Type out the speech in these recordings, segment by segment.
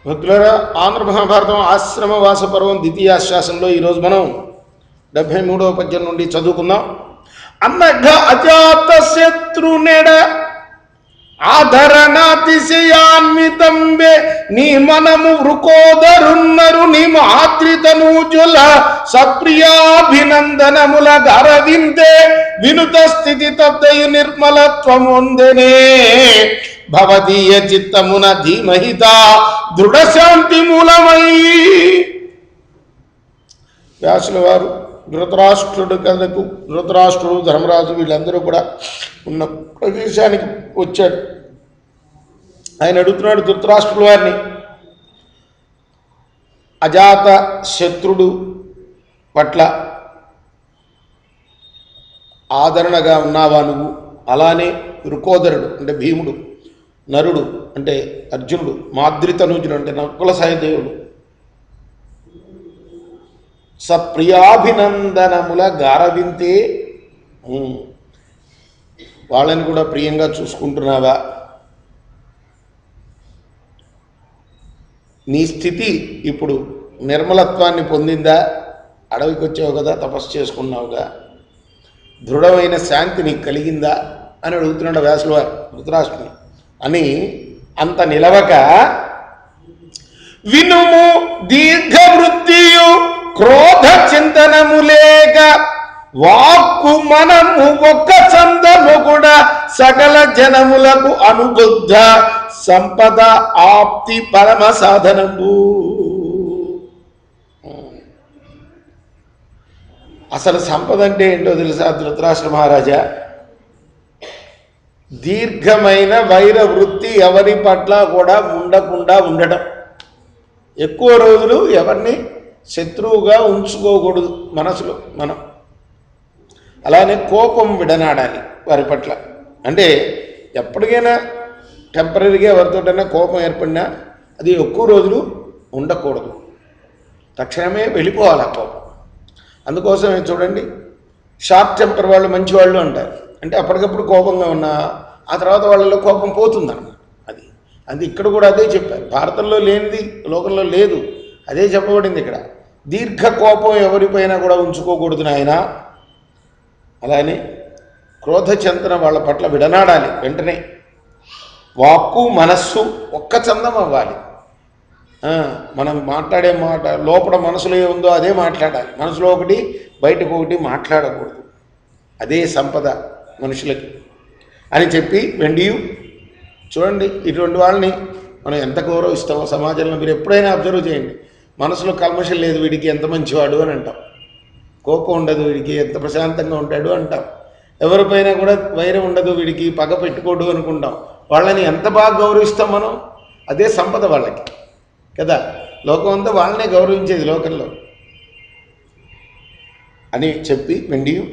భక్తులారా, ఆంధ్ర మహాభారతం ఆశ్రమవాస పర్వం ద్వితీయాశ్వాసంలో ఈరోజు మనం 73వ పద్యం నుండి చదువుకుందాం. అన్నఘ అజాత శత్రునెడ ఆధరణాతిశయాన్వితంబే నీ మనము వృకోదరున్నరు నీ మాతృతనూజుల సప్రియాభినందనముల గరవిందే వినుత స్థితి తద్దయు నిర్మలత్వముందెనే భవదీయ చిత్తమున ధీమహిత దృఢ శాంతి మూలమై. వ్యాసుల వారు ధృతరాష్ట్రుడు కథకు ధృతరాష్ట్రుడు ధర్మరాజు వీళ్ళందరూ కూడా ఉన్న ప్రదేశానికి వచ్చాడు. ఆయన అడుగుతున్నాడు ధృతరాష్ట్రుల వారిని, అజాత శత్రుడు పట్ల ఆదరణగా ఉన్నావా నువ్వు? అలానే వృకోదరుడు అంటే భీముడు, నరుడు అంటే అర్జునుడు, మాద్రితనూజుడు అంటే నకుల సహదేవుడు, సప్రియాభినందనముల గారవింతే వాళ్ళని కూడా ప్రియంగా చూసుకుంటున్నావా? నీ స్థితి ఇప్పుడు నిర్మలత్వాన్ని పొందిందా? అడవికి వచ్చావు కదా, తపస్సు చేసుకున్నావుగా, దృఢమైన శాంతి నీకు కలిగిందా అని అడుగుతున్నాడు వ్యాసుల వారు ధృతరాష్ట్రుని. అని అంత నిలవక వినుము దీర్ఘవృత్తియు క్రోధ చింతనము లేక వాక్కు మనము ఒక్క చందము కూడా సకల జనములకు అనుబుద్ధ సంపద ఆప్తి పరమ సాధనము. అసలు సంపద అంటే ఏంటో తెలుసా ధృతరాష్ట్ర మహారాజా? దీర్ఘమైన వైర వృత్తి ఎవరి పట్ల కూడా ఉండకుండా ఉండడం, ఎక్కువ రోజులు ఎవరిని శత్రువుగా ఉంచుకోకూడదు మనసులో మనం. అలానే కోపం విడనాడాలి వారి పట్ల. అంటే ఎప్పటికైనా టెంపరీగా ఎవరితోటైనా కోపం ఏర్పడినా అది ఎక్కువ రోజులు ఉండకూడదు, తక్షణమే వెళ్ళిపోవాలి ఆ కోపం. అందుకోసమే చూడండి, షార్ట్ టెంపర్ వాళ్ళు మంచివాళ్ళు అంటారు. అంటే అప్పటికప్పుడు కోపంగా ఉన్నా ఆ తర్వాత వాళ్ళలో కోపం పోతుందన్నమాట. అది ఇక్కడ కూడా అదే చెప్పారు. భారతంలో లేనిది లోకంలో లేదు, అదే చెప్పబడింది ఇక్కడ. దీర్ఘ కోపం ఎవరిపైనా కూడా ఉంచుకోకూడదు నాయన. అలానే క్రోధ చింతన వాళ్ళ పట్ల విడనాడాలి వెంటనే. వాక్కు మనస్సు ఒక్క చందం అవ్వాలి. మనం మాట్లాడే మాట లోపల మనసులో ఏముందో అదే మాట్లాడాలి. మనసులో ఒకటి బయటకు ఒకటి మాట్లాడకూడదు. అదే సంపద మనుషులకి అని చెప్పి వెండియు. చూడండి, ఇటువంటి వాళ్ళని మనం ఎంత గౌరవిస్తామో సమాజంలో. మీరు ఎప్పుడైనా అబ్జర్వ్ చేయండి, మనసులో కల్మషం లేదు వీడికి ఎంత మంచివాడు అని అంటాం, కోపం ఉండదు వీడికి ఎంత ప్రశాంతంగా ఉంటాడు అంటాం, ఎవరిపైన కూడా వైరం ఉండదు వీడికి పగ పెట్టుకోడు అనుకుంటాం. వాళ్ళని ఎంత బాగా గౌరవిస్తాం మనం. అదే సంపద వాళ్ళకి కదా. లోకం అంతా వాళ్ళనే గౌరవించేది లోకంలో అని చెప్పి వెండియు.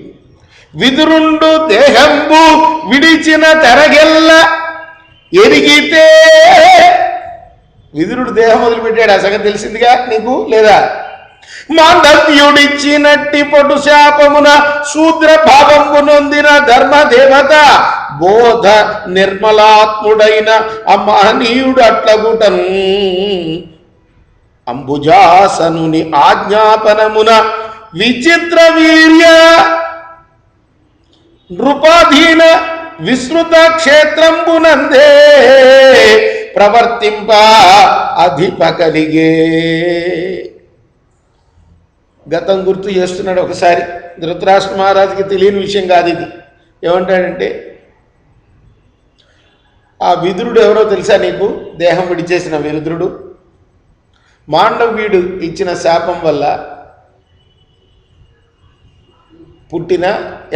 విదురుండు దేహంబు విడిచిన తెరగెల్ల ఎరిగితే. విదురుడు దేహం మొదలుపెట్టాడు, ఆ సంగతి తెలిసిందిగా నీకు లేదా? మాండవ్యుడిచ్చినట్టి పొటు శాపమున శూద్ర భావంబు నొందిన ధర్మదేవత బోధ నిర్మలాత్ముడైన అమహనీయుడు అట్లగుటను అంబుజాసనుని ఆజ్ఞాపనమున విచిత్ర వీర్య నృపాధీన విస్తృత క్షేత్రంబునందే ప్రవర్తింప అధిప కలిగే. గతం గుర్తు చేస్తున్నాడు ఒకసారి. ధృతరాష్ట్ర మహారాజుకి తెలియని విషయం కాదు ఇది. ఏమంటాడంటే, ఆ విదురుడు ఎవరో తెలుసా నీకు? దేహం విడిచేసిన విదురుడు మాండవ్యుడు ఇచ్చిన శాపం వల్ల పుట్టిన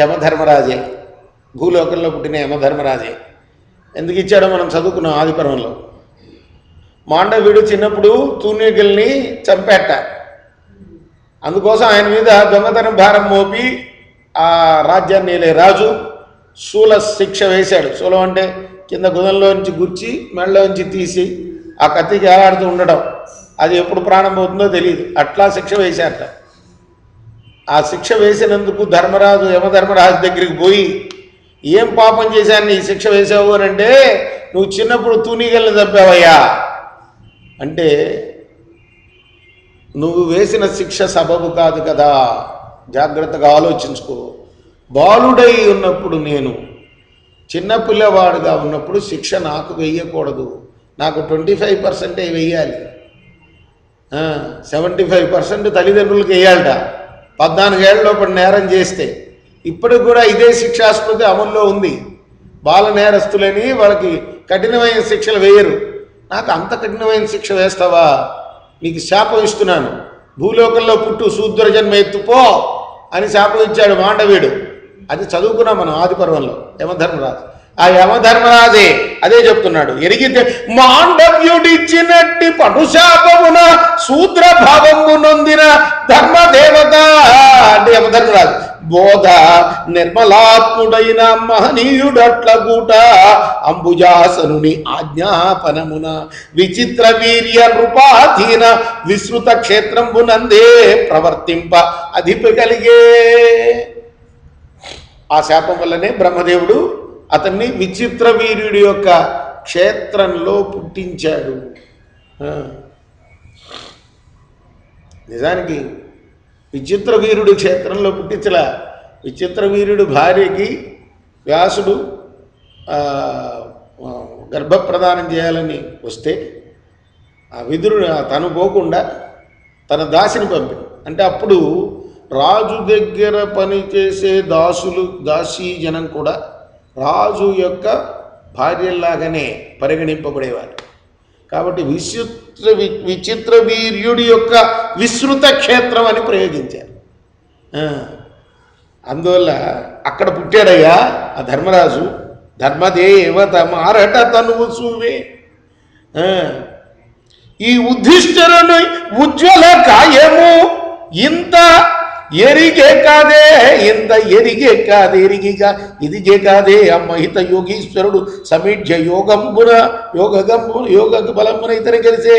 యమధర్మరాజే, భూలోకంలో పుట్టిన యమధర్మరాజే. ఎందుకు ఇచ్చాడో మనం చదువుకున్నాం ఆదిపర్వంలో. మాండవ్యుడు చిన్నప్పుడు తూనీగల్ని చంపేట, అందుకోసం ఆయన మీద దొంగతనం భారం మోపి ఆ రాజ్యాన్ని ఏలే రాజు శూల శిక్ష వేశాడు. శూలం అంటే కింద గుదంలోంచి గుర్చి మెడలోంచి తీసి ఆ కత్తికి ఏలాడుతూ ఉండడం. అది ఎప్పుడు ప్రాణం అవుతుందో తెలియదు. అట్లా శిక్ష వేశారట. ఆ శిక్ష వేసినందుకు ధర్మరాజు యమధర్మరాజు దగ్గరికి పోయి, ఏం పాపం చేశాను ఈ శిక్ష వేసావు అని అంటే, నువ్వు చిన్నప్పుడు తూనీగల్ని చంపావయ్యా అంటే నువ్వు వేసిన శిక్ష సబబు కాదు కదా, జాగ్రత్తగా ఆలోచించుకో. బాలుడై ఉన్నప్పుడు నేను చిన్నపిల్లవాడుగా ఉన్నప్పుడు శిక్ష నాకు వెయ్యకూడదు, నాకు 25% వెయ్యాలి, 75% తల్లిదండ్రులకు వేయాలట 14 ఏళ్ల లోపల నేరం చేస్తే. ఇప్పటికి కూడా ఇదే శిక్షాస్మృతి అమల్లో ఉంది. బాల నేరస్తులని వాళ్ళకి కఠినమైన శిక్షలు వేయరు. నాకు అంత కఠినమైన శిక్ష వేస్తావా, నీకు శాపం ఇస్తున్నాను, భూలోకంలో పుట్టు శూద్ర జన్మ ఎత్తుపో అని శాపం ఇచ్చాడు మాండవీయుడు. అది చదువుకున్నాం మనం ఆదిపర్వంలో. యమధర్మరాజు, ఆ యమధర్మరాజే అదే చెప్తున్నాడు. ఎరిగితే మాండవ్యుడిచ్చినట్టి పటుశాపమున శూద్ర భావము నొందిన ధర్మదేవత అంటే యమధర్మరాజు బోధ నిర్మలాత్ముడైన మహనీయుడట్ల గూట అంబుజాసనుని ఆజ్ఞాపనమున విచిత్ర వీర్య నృపాధీన విస్తృత క్షేత్రంబునందే ప్రవర్తింప అధిప కలిగే. ఆ శాపం వల్లనే బ్రహ్మదేవుడు అతన్ని విచిత్ర వీర్యుడి యొక్క క్షేత్రంలో పుట్టించాడు. నిజానికి విచిత్ర వీరుడు క్షేత్రంలో పుట్టించలా. విచిత్ర వీరుడు భార్యకి వ్యాసుడు గర్భప్రదానం చేయాలని వస్తే ఆ విదురుడు తను పోకుండా తన దాసిని పంపాడు. అంటే అప్పుడు రాజు దగ్గర పనిచేసే దాసీ జనం కూడా రాజు యొక్క భార్యలాగానే పరిగణింపబడేవారు. కాబట్టి విచిత్ర వీర్యుడి యొక్క విస్తృత క్షేత్రం అని ప్రయోగించారు. అందువల్ల అక్కడ పుట్టాడయ్యా ఆ ధర్మరాజు. ధర్మదేవత మారట తనువు చూవే. ఈ ఉద్ధిష్ఠరుని ఉజ్వల కాయము ఇంత ఎరిగే కాదే, ఇంత ఎరిగే కాదే, ఎరిగిగా ఇదిగే కాదే అమ్మహిత యోగీశ్వరుడు సమీఢ్య యోగ బలమున ఇతని కలిసే.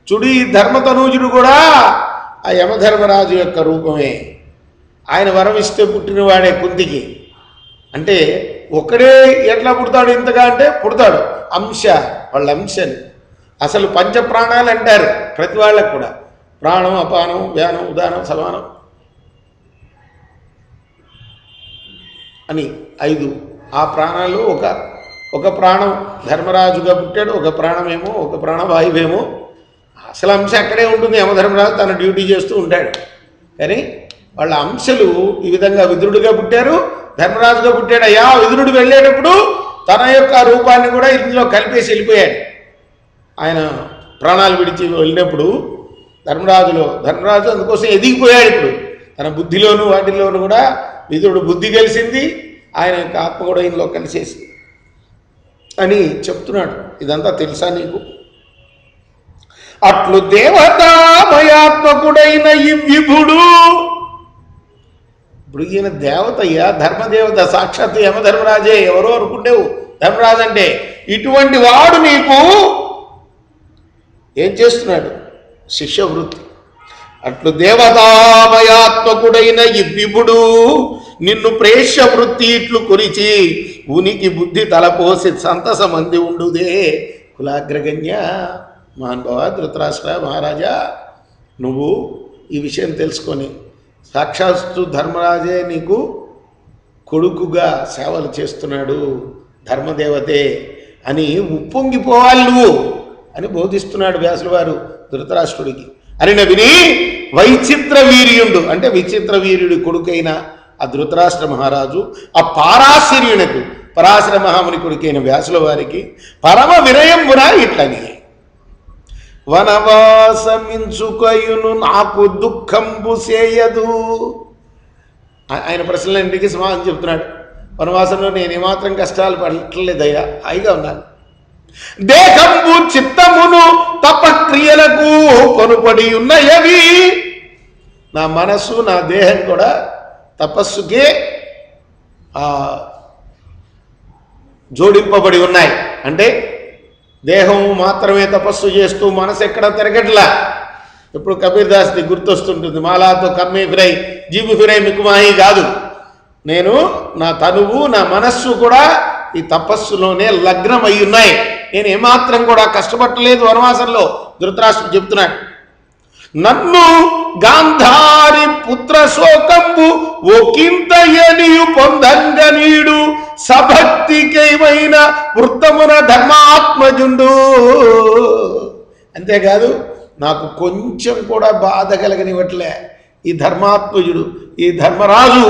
చుడి ధర్మతనూజుడు కూడా ఆ యమధర్మరాజు యొక్క రూపమే. ఆయన వరం ఇస్తే పుట్టినవాడే కుంతికి. అంటే ఒక్కడే ఎట్లా పుడతాడు ఇంతగా అంటే పుడతాడు అంశ, వాళ్ళ అంశని. అసలు పంచప్రాణాలు అంటారు ప్రతి వాళ్ళకు కూడా. ప్రాణం, అపానం, వ్యానం, ఉదానం, సమానం అని 5. ఆ ప్రాణాలు ఒక ప్రాణం ధర్మరాజుగా పుట్టాడు, ఒక ప్రాణమేమో, ఒక ప్రాణవాయువేమో. అసలు అంశ అక్కడే ఉంటుంది. యమధర్మరాజు తన డ్యూటీ చేస్తూ ఉంటాడు. కానీ వాళ్ళ అంశలు ఈ విధంగా విదురుడిగా పుట్టారు, ధర్మరాజుగా పుట్టాడు. అయ్యా విదురుడు వెళ్ళేటప్పుడు తన యొక్క రూపాన్ని కూడా ఇందులో కలిపేసి వెళ్ళిపోయాడు. ఆయన ప్రాణాలు విడిచి వెళ్ళినప్పుడు ధర్మరాజు అందుకోసం ఎదిగిపోయాడు. ఇప్పుడు తన బుద్ధిలోను వాటిల్లోనూ కూడా విదురుడు బుద్ధి కలిసింది, ఆయన యొక్క ఆత్మ కూడా ఇందులో కలిసేసి అని చెప్తున్నాడు. ఇదంతా తెలుసా నీకు? అట్లు దేవతామయాత్మకుడైన ఈ విభుడు. ఇప్పుడు ఈయన దేవతయ్యా, ధర్మదేవత, సాక్షాత్ యమధర్మరాజే. ఎవరో అనుకుంటేవు ధర్మరాజు అంటే. ఇటువంటి వాడు నీకు ఏం చేస్తున్నాడు? శిష్యవృత్తి. అట్లు దేవతామయాత్మకుడైన ఈ విభుడు నిన్ను ప్రేష్య వృత్తి ఇట్లు కొరిచి ఉనికి బుద్ధి తలపోసి సంతస మంది ఉండుదే. కులాగ్రగణ్య మహానుభావ ధృతరాష్ట్ర మహారాజా, నువ్వు ఈ విషయం తెలుసుకొని సాక్షాత్తు ధర్మరాజే నీకు కొడుకుగా సేవలు చేస్తున్నాడు, ధర్మదేవతే అని ఉప్పొంగిపోవాలి నువ్వు అని బోధిస్తున్నాడు వ్యాసుల వారు ధృతరాష్ట్రుడికి. అని విని వైచిత్ర వీర్యుడు అంటే విచిత్ర వీర్యుడి కొడుకైన ఆ ధృతరాష్ట్ర మహారాజు ఆ పారాశర్యునకు పరాశర మహాముని కొడుకైన వ్యాసుల వారికి పరమ వినయమున ఇట్లని వనవాసమించుకయును నాకు దుఃఖంబు సేయదు. ఆయన ప్రశ్నలన్నింటికి సమాధానం చెప్తున్నాడు. వనవాసంలో నేను ఏమాత్రం కష్టాలు పడట్లేదయ్యా, హాయిగా ఉన్నాను. దేహంబు చిత్తమును తపక్రియలకు కొనుపడి ఉన్నయవి. నా మనస్సు నా దేహం కూడా తపస్సుకే జోడింపబడి ఉన్నాయి. అంటే దేహం మాత్రమే తపస్సు చేస్తూ మనసు ఎక్కడ తిరగట్లా. ఇప్పుడు కబీర్ దాస్ది గుర్తొస్తుంటుంది, మాలాతో కమ్మే ఫిరై జీబు ఫిరై మికుమాయి కాదు. నేను నా తనువు నా మనస్సు కూడా ఈ తపస్సులోనే లగ్నం అయి ఉన్నాయి. నేను ఏమాత్రం కూడా కష్టపడలేదు వనవాసంలో. ధృతరాష్ట్రుడు చెప్తున్నాడు, నన్ను గాంధారి పుత్ర శోకంబు ఒకింతయనియు పొందంగనీడు సభక్తికైమైన వృత్తమున ధర్మాత్మజుండు. అంతేకాదు నాకు కొంచెం కూడా బాధ కలగనివ్వట్లే ఈ ధర్మాత్మజుడు, ఈ ధర్మరాజు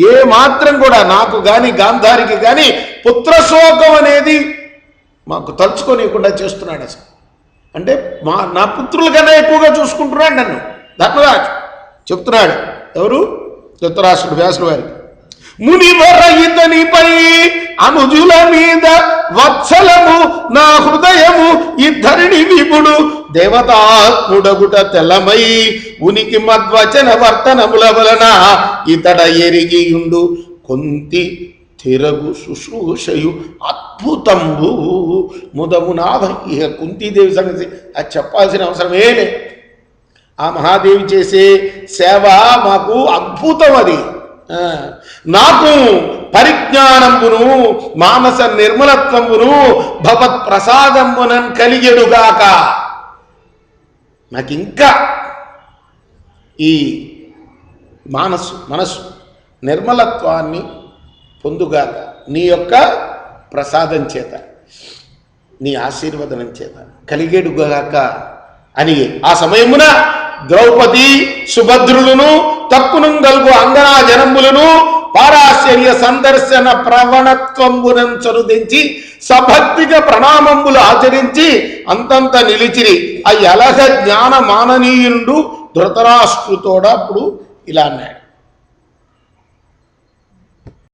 ఏ మాత్రం కూడా నాకు కానీ గాంధారికి కానీ పుత్రశోకం అనేది మాకు తలుచుకోనివ్వకుండా చేస్తున్నాడు. అసలు అంటే నా పుత్రుల కన్నా ఎక్కువగా చూసుకుంటున్నాడు నన్ను ధర్మరాజు చెప్తున్నాడు. ఎవరు? ధృతరాష్ట్రుడు వ్యాసుల వారికి. మునివర ఇతనిపై అనుజుల మీద వత్సలము నా హృదయము ఇద్దరిని విపుడు దేవతాత్ముడగుట తెల్లమై ఉనికి మద్వచన వర్తనముల వలన ఇతడ ఎరిగియుండు కొంతి తిరగు శుశ్రూషయు అద్భుతంబు ముదమునాభ. ఇక కుంతీదేవి సంగతి అది చెప్పాల్సిన అవసరమే లే. ఆ మహాదేవి చేసే సేవ మాకు అద్భుతం. అది నాకు పరిజ్ఞానంబును మానస నిర్మలత్వంబును భగవత్ ప్రసాదంబునన్ కలిగెడుగాక. నాకు ఇంకా ఈ మనస్సు నిర్మలత్వాన్ని పొందుగాక నీ యొక్క ప్రసాదం చేత, నీ ఆశీర్వదనం చేత కలిగేడుగాక అని ఆ సమయమున ద్రౌపది సుభద్రులను తక్కును గల్గు అంగనా జనంబులను పారాశ్చర్య సందర్శన ప్రవణత్వంబునం చరుదించి సభక్తిగా ప్రణామంబులు ఆచరించి అంతంత నిలిచిరి ఆ యలహ జ్ఞాన మాననీయుడు ధృతరాష్ట్రుతోడ అప్పుడు ఇలా అన్నాడు.